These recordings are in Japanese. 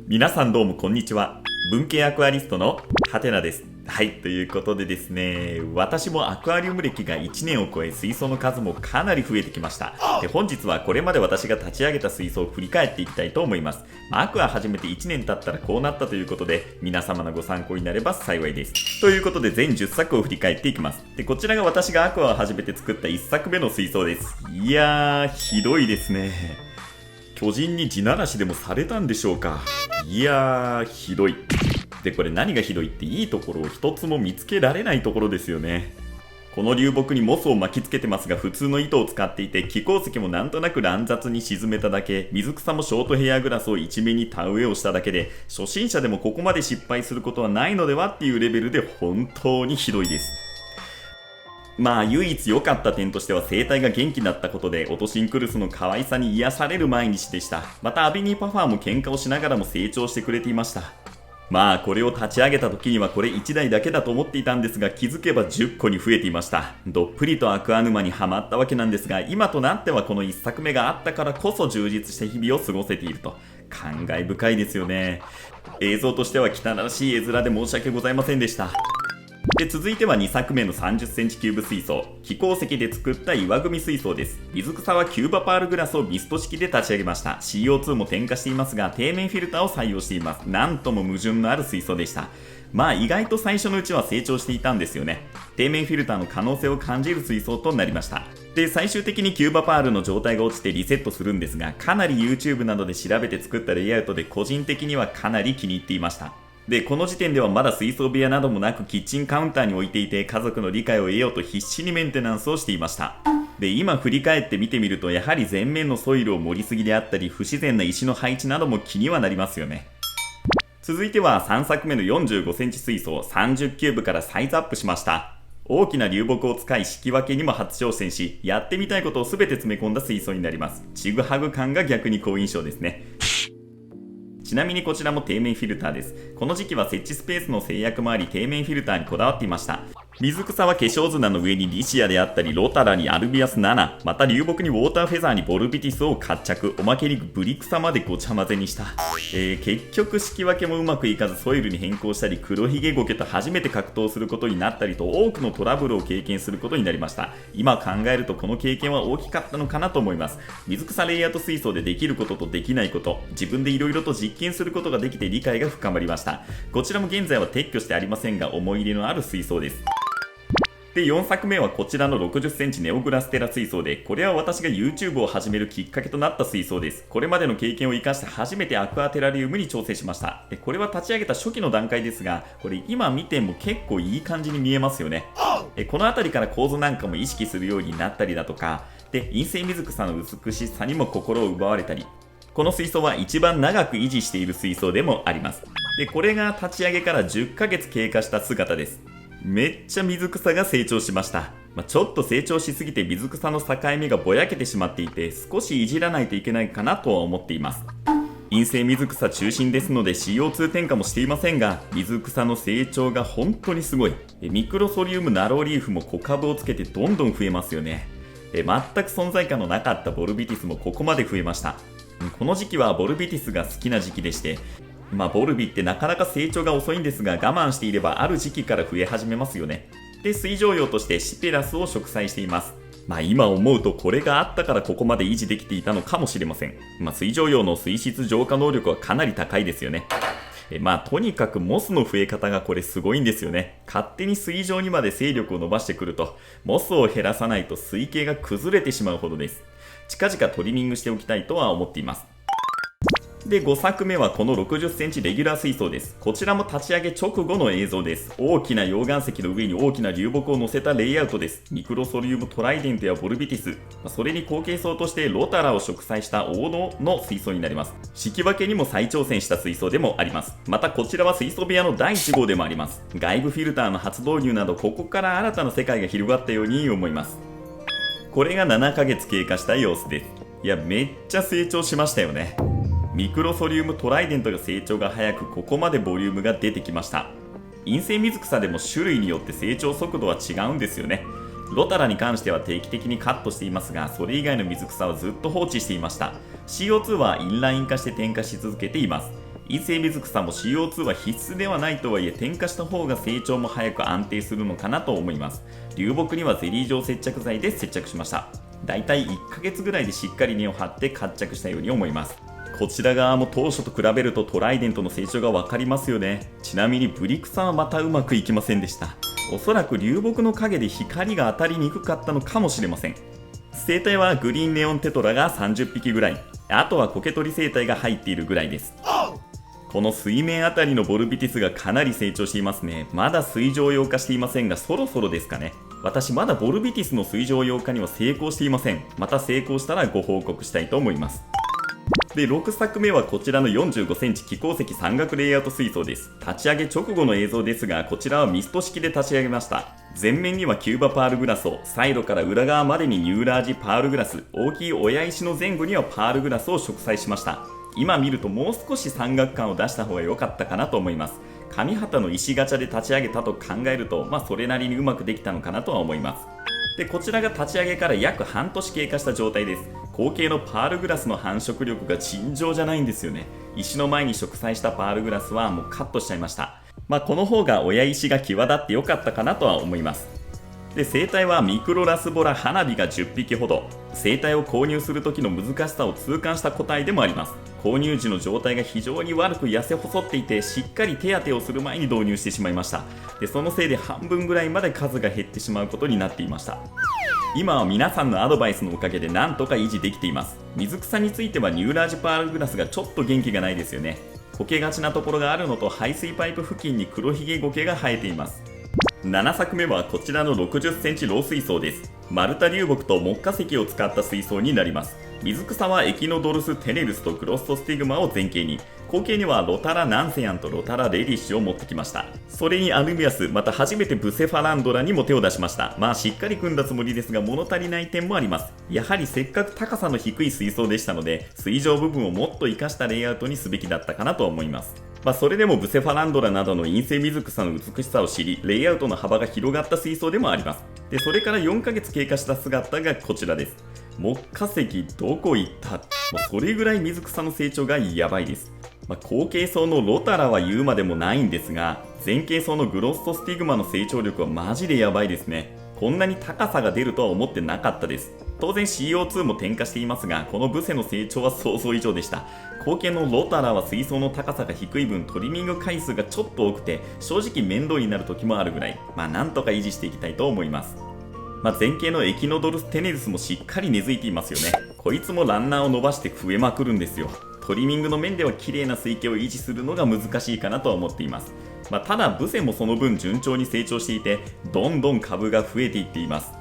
皆さんどうもこんにちは。文系アクアリストのハテナです。はい、ということでですね、私もアクアリウム歴が1年を超え、水槽の数もかなり増えてきました。で、本日はこれまで私が立ち上げた水槽を振り返っていきたいと思います。アクア始めて1年経ったらこうなったということで、皆様のご参考になれば幸いです。ということで全10作を振り返っていきます。で、こちらが私がアクアを始めて作った1作目の水槽です。いやー、ひどいですね。巨人に地ならしでもされたんでしょうか。いやー、ひどい。で、これ何がひどいっていいところを一つも見つけられないところですよね。この流木にモスを巻きつけてますが、普通の糸を使っていて、気鉱石もなんとなく乱雑に沈めただけ、水草もショートヘアグラスを一面に田植えをしただけで、初心者でもここまで失敗することはないのではっていうレベルで本当にひどいです。まあ唯一良かった点としては生態が元気だったことで、オトシンクルスの可愛さに癒される毎日でした。またアビニーパファーも喧嘩をしながらも成長してくれていました。まあこれを立ち上げた時にはこれ1台だけだと思っていたんですが、気づけば10個に増えていました。どっぷりとアクア沼にはまったわけなんですが、今となってはこの1作目があったからこそ充実した日々を過ごせていると。感慨深いですよね。映像としては汚らしい絵面で申し訳ございませんでした。で、続いては2作目の30センチキューブ水槽。気鉱石で作った岩組水槽です。水草はキューバパールグラスをミスト式で立ち上げました。CO2 も添加していますが、底面フィルターを採用しています。なんとも矛盾のある水槽でした。まあ意外と最初のうちは成長していたんですよね。底面フィルターの可能性を感じる水槽となりました。で、最終的にキューバパールの状態が落ちてリセットするんですが、かなり YouTube などで調べて作ったレイアウトで個人的にはかなり気に入っていました。で、この時点ではまだ水槽部屋などもなくキッチンカウンターに置いていて、家族の理解を得ようと必死にメンテナンスをしていました。で、今振り返って見てみると、やはり前面のソイルを盛りすぎであったり、不自然な石の配置なども気にはなりますよね。続いては3作目の45センチ水槽30キューブからサイズアップしました。大きな流木を使い敷き分けにも初挑戦し、やってみたいことを全て詰め込んだ水槽になります。ちぐはぐ感が逆に好印象ですね。ちなみにこちらも底面フィルターです。この時期は設置スペースの制約もあり、底面フィルターにこだわっていました。水草は化粧砂の上にリシアであったり、ロタラにアルビアス7、また流木にウォーターフェザーにボルビティスを活着、おまけにブリ草までごちゃ混ぜにした。結局敷き分けもうまくいかずソイルに変更したり、黒ひげゴケと初めて格闘することになったりと、多くのトラブルを経験することになりました。今考えるとこの経験は大きかったのかなと思います。水草レイアウト水槽でできることとできないこと、自分でいろいろと実験することができて理解が深まりました。こちらも現在は撤去してありませんが、思い入れのある水槽です。で、4作目はこちらの60センチネオグラステラ水槽で、これは私が YouTube を始めるきっかけとなった水槽です。これまでの経験を生かして初めてアクアテラリウムに挑戦しました。で、これは立ち上げた初期の段階ですが、これ今見ても結構いい感じに見えますよね。この辺りから構図なんかも意識するようになったりだとか、で、陰性水草の美しさにも心を奪われたり、この水槽は一番長く維持している水槽でもあります。で、これが立ち上げから10ヶ月経過した姿です。めっちゃ水草が成長しました。ちょっと成長しすぎて水草の境目がぼやけてしまっていて、少しいじらないといけないかなとは思っています。陰性水草中心ですので CO2 添加もしていませんが、水草の成長が本当にすごい。ミクロソリウムナローリーフも小株をつけてどんどん増えますよね。全く存在感のなかったボルビティスもここまで増えました。この時期はボルビティスが好きな時期でして、ボルビってなかなか成長が遅いんですが、我慢していればある時期から増え始めますよね。で、水上用としてシペラスを植栽しています。今思うとこれがあったからここまで維持できていたのかもしれません。水上用の水質浄化能力はかなり高いですよね。とにかくモスの増え方がこれすごいんですよね。勝手に水上にまで勢力を伸ばしてくると、モスを減らさないと水形が崩れてしまうほどです。近々トリミングしておきたいとは思っています。で、5作目はこの60センチレギュラー水槽です。こちらも立ち上げ直後の映像です。大きな溶岩石の上に大きな流木を乗せたレイアウトです。ミクロソリウムトライデントやボルビティス、それに後継層としてロタラを植栽した王道の水槽になります。敷き分けにも再挑戦した水槽でもあります。またこちらは水槽部屋の第1号でもあります。外部フィルターの初導入など、ここから新たな世界が広がったように思います。これが7ヶ月経過した様子です。いや、めっちゃ成長しましたよね。ミクロソリウムトライデントが成長が早く、ここまでボリュームが出てきました。陰性水草でも種類によって成長速度は違うんですよね。ロタラに関しては定期的にカットしていますが、それ以外の水草はずっと放置していました。CO2 はインライン化して添加し続けています。陰性水草も CO2 は必須ではないとはいえ、添加した方が成長も早く安定するのかなと思います。流木にはゼリー状接着剤で接着しました。だいたい1ヶ月ぐらいでしっかり根を張って活着したように思います。こちら側も当初と比べるとトライデントの成長が分かりますよね。ちなみにブリ草はまたうまくいきませんでした。おそらく流木の陰で光が当たりにくかったのかもしれません。生態はグリーンネオンテトラが30匹ぐらい、あとはコケ取り生態が入っているぐらいです。この水面あたりのボルビティスがかなり成長していますね。まだ水上溶化していませんが、そろそろですかね。私まだボルビティスの水上溶化には成功していません。また成功したらご報告したいと思います。で、6作目はこちらの45センチ気候石山岳レイアウト水槽です。立ち上げ直後の映像ですが、こちらはミスト式で立ち上げました。前面にはキューバパールグラスを、サイドから裏側までにニューラージパールグラス、大きい親石の前後にはパールグラスを植栽しました。今見るともう少し山岳感を出した方が良かったかなと思います。上畑の石ガチャで立ち上げたと考えると、それなりにうまくできたのかなとは思います。で、こちらが立ち上げから約半年経過した状態です。後継のパールグラスの繁殖力が尋常じゃないんですよね。石の前に植栽したパールグラスはもうカットしちゃいました。この方が親石が際立って良かったかなとは思います。で、生態はミクロラスボラ花火が10匹ほど。生態を購入する時の難しさを痛感した個体でもあります。購入時の状態が非常に悪く痩せ細っていて、しっかり手当てをする前に導入してしまいました。で、そのせいで半分ぐらいまで数が減ってしまうことになっていました。今は皆さんのアドバイスのおかげでなんとか維持できています。水草についてはニューラージパールグラスがちょっと元気がないですよね。こけがちなところがあるのと、排水パイプ付近に黒ひげゴケが生えています。7作目はこちらの60センチロウ水槽です。マルタ流木と木化石を使った水槽になります。水草はエキノドルステネルスとグロストスティグマを前景に、後景にはロタラナンセアンとロタラレディッシュを持ってきました。それにアヌビアス、また初めてブセファランドラにも手を出しました。しっかり組んだつもりですが物足りない点もあります。やはりせっかく高さの低い水槽でしたので、水上部分をもっと活かしたレイアウトにすべきだったかなと思います。それでもブセファランドラなどの陰性水草の美しさを知り、レイアウトの幅が広がった水槽でもあります。で、それから4ヶ月経過した姿がこちらです。木化石どこ行った？それぐらい水草の成長がやばいです。後継層のロタラは言うまでもないんですが、前継層のグロストスティグマの成長力はマジでやばいですね。こんなに高さが出るとは思ってなかったです。当然 CO2 も添加していますが、このブセの成長は想像以上でした。後継のロタラは水槽の高さが低い分、トリミング回数がちょっと多くて、正直面倒になる時もあるぐらい、なんとか維持していきたいと思います。前景のエキノドルステネルスもしっかり根付いていますよね。こいつもランナーを伸ばして増えまくるんですよ。トリミングの面では綺麗な水形を維持するのが難しいかなとは思っています。ただブセもその分順調に成長していて、どんどん株が増えていっています。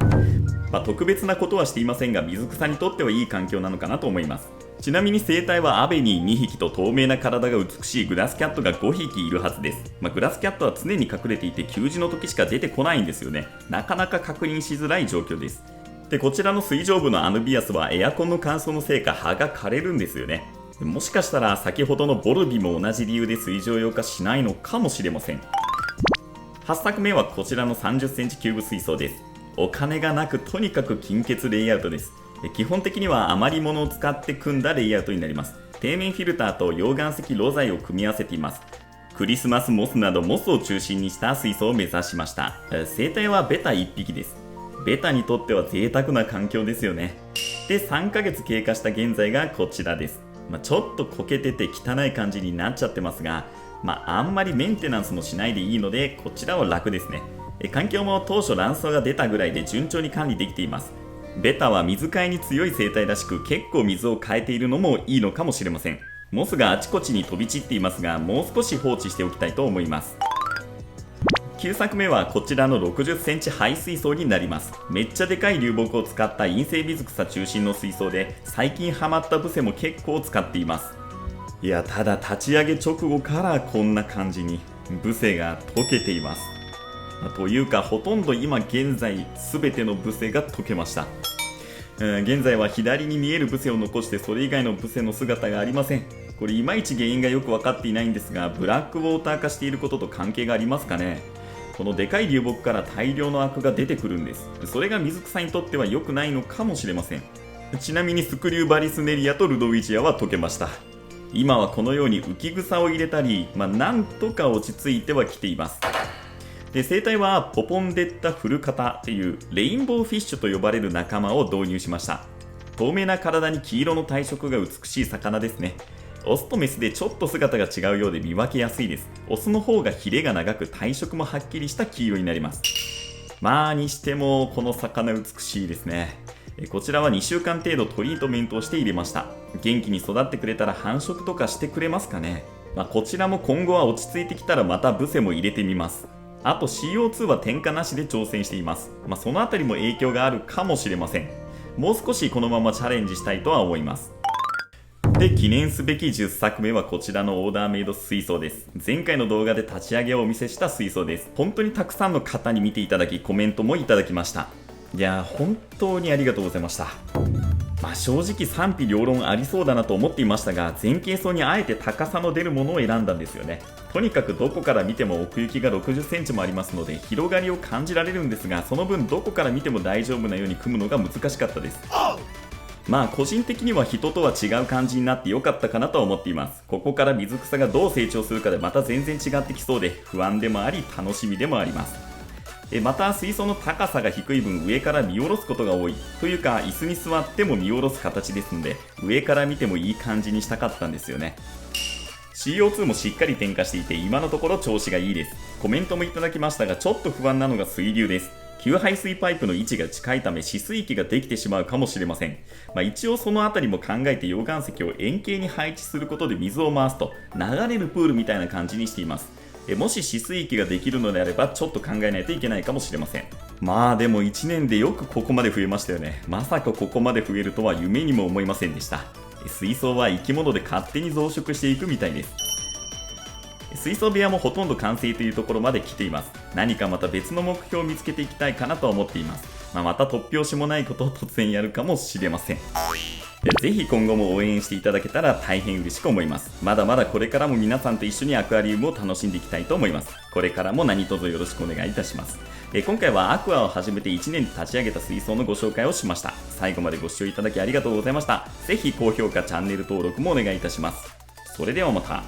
特別なことはしていませんが、水草にとってはいい環境なのかなと思います。ちなみに生態はアベニー2匹と透明な体が美しいグラスキャットが5匹いるはずです。グラスキャットは常に隠れていて、給仕の時しか出てこないんですよね。なかなか確認しづらい状況です。で、こちらの水上部のアヌビアスはエアコンの乾燥のせいか葉が枯れるんですよね。もしかしたら先ほどのボルビも同じ理由で水上溶化しないのかもしれません。8作目はこちらの30センチキューブ水槽です。お金がなくとにかく金欠レイアウトです。基本的には余り物を使って組んだレイアウトになります。底面フィルターと溶岩石ロザイを組み合わせています。クリスマスモスなどモスを中心にした水槽を目指しました。生態はベタ1匹です。ベタにとっては贅沢な環境ですよね。で、3ヶ月経過した現在がこちらです。ちょっとこけてて汚い感じになっちゃってますが、あんまりメンテナンスもしないでいいので、こちらは楽ですね。環境も当初卵巣が出たぐらいで順調に管理できています。ベタは水替えに強い生態らしく、結構水を変えているのもいいのかもしれません。モスがあちこちに飛び散っていますが、もう少し放置しておきたいと思います。9作目はこちらの60センチ排水槽になります。めっちゃでかい流木を使った陰性水草中心の水槽で、最近ハマったブセも結構使っています。いや、ただ立ち上げ直後からこんな感じにブセが溶けています。というか、ほとんど今現在全てのブセが溶けました。現在は左に見えるブセを残して、それ以外のブセの姿がありません。これいまいち原因がよく分かっていないんですが、ブラックウォーター化していることと関係がありますかね。このでかい流木から大量のアクが出てくるんです。それが水草にとっては良くないのかもしれません。ちなみにスクリューバリスネリアとルドウィジアは溶けました。今はこのように浮き草を入れたり、なんとか落ち着いてはきています。で、生態はポポンデッタフルカタというレインボーフィッシュと呼ばれる仲間を導入しました。透明な体に黄色の体色が美しい魚ですね。オスとメスでちょっと姿が違うようで見分けやすいです。オスの方がヒレが長く体色もはっきりした黄色になります。にしてもこの魚美しいですね。こちらは2週間程度トリートメントをして入れました。元気に育ってくれたら繁殖とかしてくれますかね。こちらも今後は落ち着いてきたらまたブセも入れてみます。あと CO2 は添加なしで挑戦しています。そのあたりも影響があるかもしれません。もう少しこのままチャレンジしたいとは思います。で、記念すべき10作目はこちらのオーダーメイド水槽です。前回の動画で立ち上げをお見せした水槽です。本当にたくさんの方に見ていただき、コメントもいただきました。いやー、本当にありがとうございました。正直賛否両論ありそうだなと思っていましたが、前傾層にあえて高さの出るものを選んだんですよね。とにかくどこから見ても奥行きが60センチもありますので、広がりを感じられるんですが、その分どこから見ても大丈夫なように組むのが難しかったです。個人的には人とは違う感じになってよかったかなと思っています。ここから水草がどう成長するかでまた全然違ってきそうで、不安でもあり楽しみでもあります。また水槽の高さが低い分上から見下ろすことが多いというか、椅子に座っても見下ろす形ですので、上から見てもいい感じにしたかったんですよね。CO2 もしっかり添加していて今のところ調子がいいです。コメントもいただきましたが、ちょっと不安なのが水流です。給排水パイプの位置が近いため止水域ができてしまうかもしれません。一応そのあたりも考えて溶岩石を円形に配置することで水を回すと流れるプールみたいな感じにしています。もし止水域ができるのであればちょっと考えないといけないかもしれません。でも1年でよくここまで増えましたよね。まさかここまで増えるとは夢にも思いませんでした。水槽は生き物で勝手に増殖していくみたいです。水槽部屋もほとんど完成というところまで来ています。何かまた別の目標を見つけていきたいかなと思っています。また突拍子もないことを突然やるかもしれません。ぜひ今後も応援していただけたら大変嬉しく思います。まだまだこれからも皆さんと一緒にアクアリウムを楽しんでいきたいと思います。これからも何卒よろしくお願いいたします。今回はアクアを始めて1年で立ち上げた水槽のご紹介をしました。最後までご視聴いただきありがとうございました。ぜひ高評価、チャンネル登録もお願いいたします。それではまた。